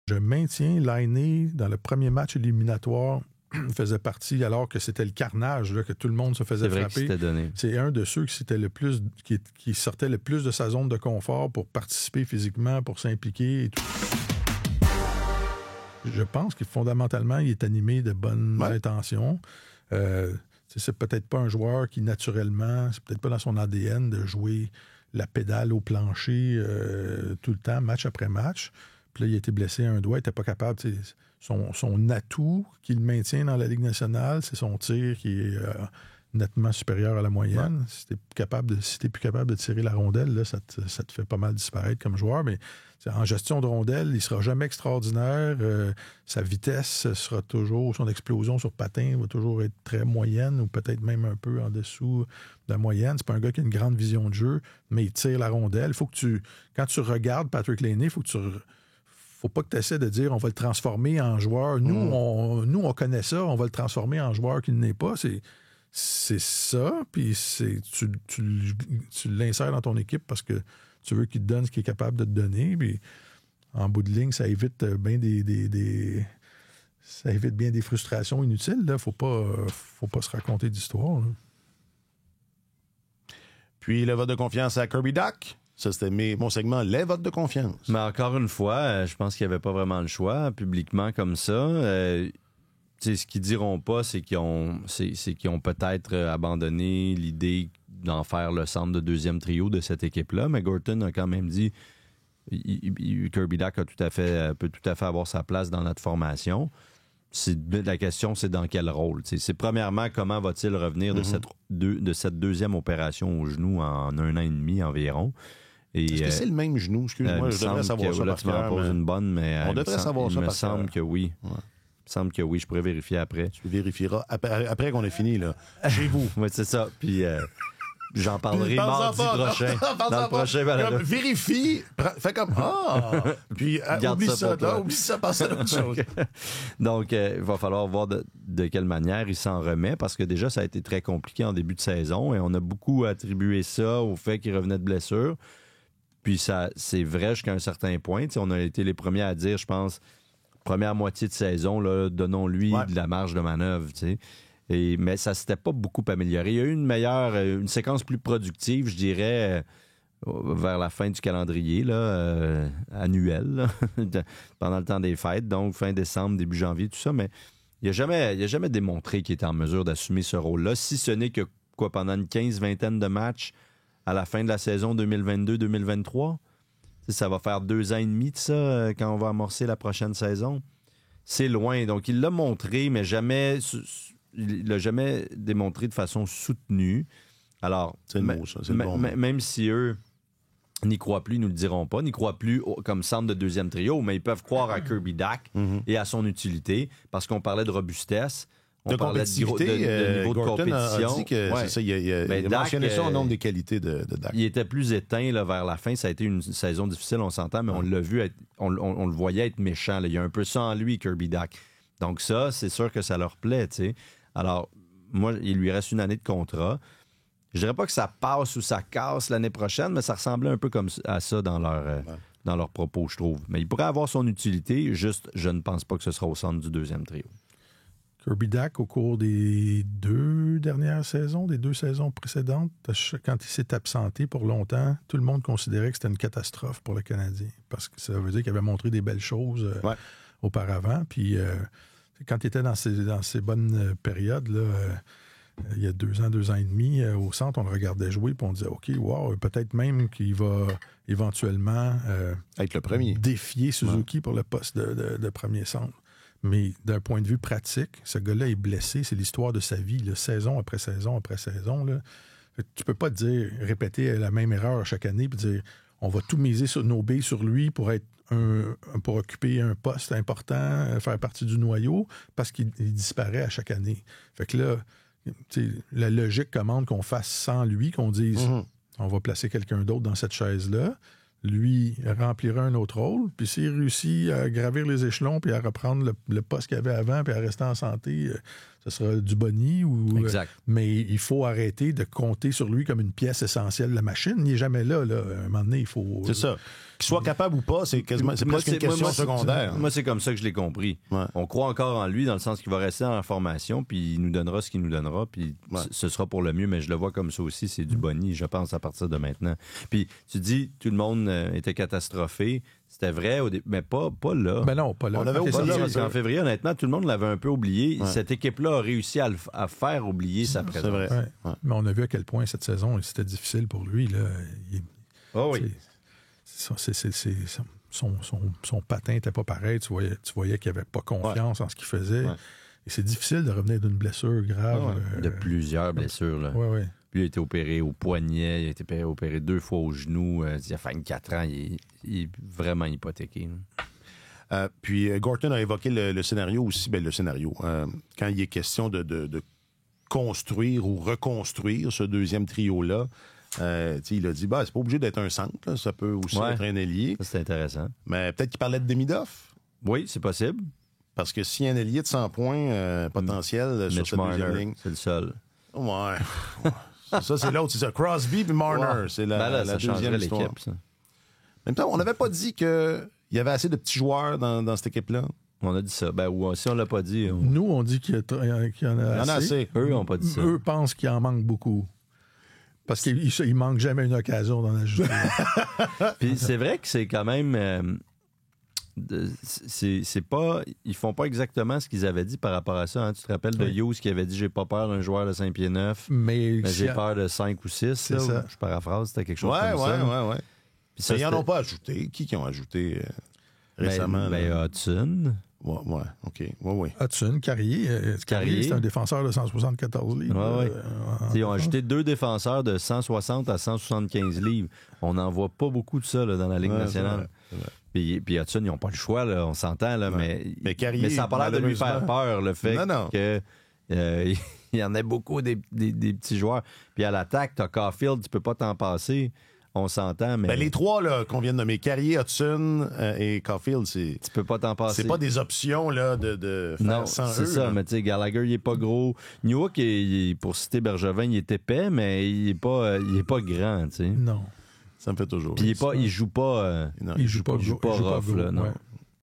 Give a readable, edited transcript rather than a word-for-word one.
Je maintiens Laine dans le premier match éliminatoire faisait partie, alors que c'était le carnage, là, que tout le monde se faisait frapper. C'est un de ceux qui sortait le plus de sa zone de confort pour participer physiquement, pour s'impliquer et tout. Je pense que fondamentalement, il est animé de bonnes intentions. C'est peut-être pas un joueur qui, naturellement, c'est peut-être pas dans son ADN de jouer la pédale au plancher tout le temps, match après match. Puis là, il a été blessé à un doigt, il n'était pas capable. Son atout qu'il maintient dans la Ligue nationale, c'est son tir qui est nettement supérieur à la moyenne. Si tu n'es plus capable de tirer la rondelle, là, ça te fait pas mal disparaître comme joueur. Mais en gestion de rondelle, il ne sera jamais extraordinaire. Sa vitesse sera toujours, son explosion sur patin va toujours être très moyenne ou peut-être même un peu en dessous de la moyenne. C'est pas un gars qui a une grande vision de jeu, mais il tire la rondelle. Quand tu regardes Patrick Laine, faut pas que tu essaies de dire on va le transformer en joueur. Nous, on connaît ça, on va le transformer en joueur qu'il n'est pas. C'est ça, puis tu l'insères dans ton équipe parce que tu veux qu'il te donne ce qu'il est capable de te donner. Puis en bout de ligne, ça évite bien des frustrations inutiles. Là. Faut pas se raconter d'histoire. Là. Puis le vote de confiance à Kirby Dach. Ça, c'était mon segment, les votes de confiance. Mais encore une fois, je pense qu'il n'y avait pas vraiment le choix, publiquement comme ça. Ce qu'ils diront pas, c'est qu'ils ont peut-être abandonné l'idée d'en faire le centre de deuxième trio de cette équipe-là. Mais Gorton a quand même dit Kirby Dach peut tout à fait avoir sa place dans notre formation. La question, c'est dans quel rôle. C'est premièrement, comment va-t-il revenir de cette deuxième opération au genou en 1 an et demi environ. Est-ce que c'est le même genou? Excuse-moi, je devrais savoir ça par cœur. On devrait savoir ça par cœur. Il me semble que oui. Ouais. Il me semble que oui. Je pourrais vérifier après. Tu vérifieras après qu'on ait fini, là. Chez vous. Oui, c'est ça. Puis j'en parlerai mardi prochain. Dans le prochain balado. Vérifie. Fais comme puis oublie ça, passe à autre chose. Donc, il va falloir voir de quelle manière il s'en remet parce que déjà, ça a été très compliqué en début de saison et on a beaucoup attribué ça au fait qu'il revenait de blessure. Puis ça, c'est vrai jusqu'à un certain point. T'sais, on a été les premiers à dire, je pense, première moitié de saison, là, donnons-lui de la marge de manœuvre. Mais ça s'était pas beaucoup amélioré. Il y a eu une séquence plus productive, je dirais, vers la fin du calendrier là, annuel, là, pendant le temps des fêtes, donc fin décembre, début janvier, tout ça. Mais il n'a jamais démontré qu'il était en mesure d'assumer ce rôle-là, si ce n'est que pendant une vingtaine de matchs à la fin de la saison 2022-2023. Ça va faire 2 ans et demi de ça quand on va amorcer la prochaine saison. C'est loin. Donc, il l'a montré, mais il l'a jamais démontré de façon soutenue. Alors, c'est le mot, ça. C'est le bon mot. Même si eux n'y croient plus, ils nous le diront pas, n'y croient plus comme centre de deuxième trio, mais ils peuvent croire à Kirby Dach et à son utilité, parce qu'on parlait de robustesse. On parlait de niveau de compétition. A dit que c'est ça, il a mentionné ça au nombre des qualités de Dach. Il était plus éteint là, vers la fin. Ça a été une saison difficile, on s'entend, mais on l'a vu, on le voyait être méchant. Là. Il y a un peu ça en lui, Kirby Dach. Donc ça, c'est sûr que ça leur plaît. T'sais. Alors, moi, il lui reste 1 année de contrat. Je dirais pas que ça passe ou ça casse l'année prochaine, mais ça ressemblait un peu comme à ça dans leur propos, je trouve. Mais il pourrait avoir son utilité, juste, je ne pense pas que ce sera au centre du deuxième trio. Kirby Dach, au cours des 2 dernières saisons, des 2 saisons précédentes, quand il s'est absenté pour longtemps, tout le monde considérait que c'était une catastrophe pour le Canadien. Parce que ça veut dire qu'il avait montré des belles choses auparavant. Puis quand il était dans ces bonnes périodes, là, il y a 2 ans, 2 ans et demi, au centre, on le regardait jouer puis on disait, OK, wow, peut-être même qu'il va éventuellement être le premier. Défier Suzuki pour le poste de premier centre. Mais d'un point de vue pratique, ce gars-là est blessé. C'est l'histoire de sa vie, là, saison après saison après saison. Là. Tu peux pas répéter la même erreur chaque année et dire on va tout miser sur nos billes sur lui pour être pour occuper un poste important, faire partie du noyau, parce qu'il disparaît à chaque année. Fait que là, la logique commande qu'on fasse sans lui, qu'on dise on va placer quelqu'un d'autre dans cette chaise-là. Lui remplira un autre rôle, puis s'il réussit à gravir les échelons puis à reprendre le poste qu'il avait avant puis à rester en santé, ce sera Dubony. Exact. Mais il faut arrêter de compter sur lui comme une pièce essentielle de la machine. Il n'est jamais là. À un moment donné, il faut... C'est ça. Qu'il soit capable ou pas, c'est presque une question secondaire. Moi, c'est comme ça que je l'ai compris. Ouais. On croit encore en lui dans le sens qu'il va rester en formation, puis il nous donnera ce qu'il nous donnera, puis ce sera pour le mieux, mais je le vois comme ça aussi, c'est Dubony, je pense, à partir de maintenant. Puis tu dis, tout le monde était catastrophé. C'était vrai, mais pas là. Ben non, pas là. On avait oublié. Parce qu'en février, honnêtement, tout le monde l'avait un peu oublié. Ouais. Cette équipe-là a réussi à faire oublier sa présence. C'est vrai. Ouais. Mais on a vu à quel point cette saison, c'était difficile pour lui. Là. Oui. Son patin n'était pas pareil. Tu voyais qu'il n'avait pas confiance en ce qu'il faisait. Ouais. Et c'est difficile de revenir d'une blessure grave. De plusieurs blessures. Là. Oui. Puis il a été opéré au poignet, il a été opéré 2 fois au genou. Il a fait 4 ans, il est vraiment hypothéqué. Puis Gorton a évoqué le scénario aussi. Le scénario. Quand il est question de construire ou reconstruire ce deuxième trio-là, il a dit, c'est pas obligé d'être un centre, là, ça peut aussi être un ailier. Ça, c'est intéressant. Mais peut-être qu'il parlait de Demidov. Oui, c'est possible. Parce que s'il y a un ailier de 100 points potentiel sur cette deuxième ligne... c'est le seul. Ouais. Ça, c'est l'autre, c'est ça. Crosby et Marner, c'est la deuxième histoire. L'équipe, ça. En même temps, on n'avait pas dit qu'il y avait assez de petits joueurs dans cette équipe-là. On a dit ça. Si on l'a pas dit... Nous, on dit qu'il y en a assez. Eux n'ont pas dit ça. Eux pensent qu'il en manque beaucoup. Parce qu'il manque jamais une occasion d'en ajouter. Puis c'est vrai que c'est quand même... c'est pas... Ils font pas exactement ce qu'ils avaient dit par rapport à ça. Hein. Tu te rappelles de Hughes qui avait dit « J'ai pas peur d'un joueur de 5 pieds 9, mais j'ai peur de 5 ou 6. » C'est ça. Je paraphrase, c'était quelque chose comme ça. Ouais. Puis ça, ils n'en ont pas ajouté. Qui ont ajouté récemment? Hudson. Ouais, OK. Ouais. Hudson, Carrier, c'est un défenseur de 174 livres. Ils ont ajouté 2 défenseurs de 160 à 175 livres. On n'en voit pas beaucoup de ça là, dans la Ligue nationale. C'est vrai. Puis Hudson, ils n'ont pas le choix, là, on s'entend, là, mais Carrier, ça n'a pas l'air de lui faire peur, le fait que il y en a beaucoup des petits joueurs. Puis à l'attaque, tu as Caulfield, tu peux pas t'en passer. On s'entend, mais... les 3 là, qu'on vient de nommer, Carrier, Hudson et Caulfield, tu peux pas t'en passer. C'est pas des options là, de faire non, sans eux. C'est ça, mais tu sais, Gallagher, il est pas gros. Newhook, pour citer Bergevin, il est épais, mais il est pas grand, tu sais. Non. Ça me fait toujours. Puis il joue pas... il joue pas rough, là, non. Ouais.